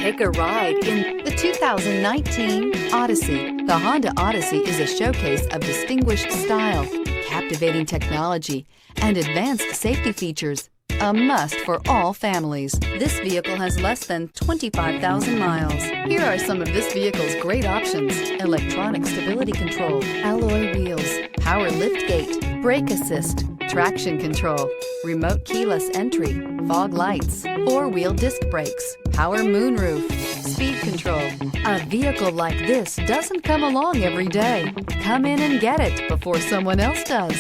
Take a ride in the 2019 Odyssey. The Honda Odyssey is a showcase of distinguished style, captivating technology, and advanced safety features. A must for all families. This vehicle has less than 25,000 miles. Here are some of this vehicle's great options: electronic stability control, alloy wheels, power liftgate, brake assist, traction control, remote keyless entry, fog lights, four-wheel disc brakes, power moonroof, speed control. A vehicle like this doesn't come along every day. Come in and get it before someone else does.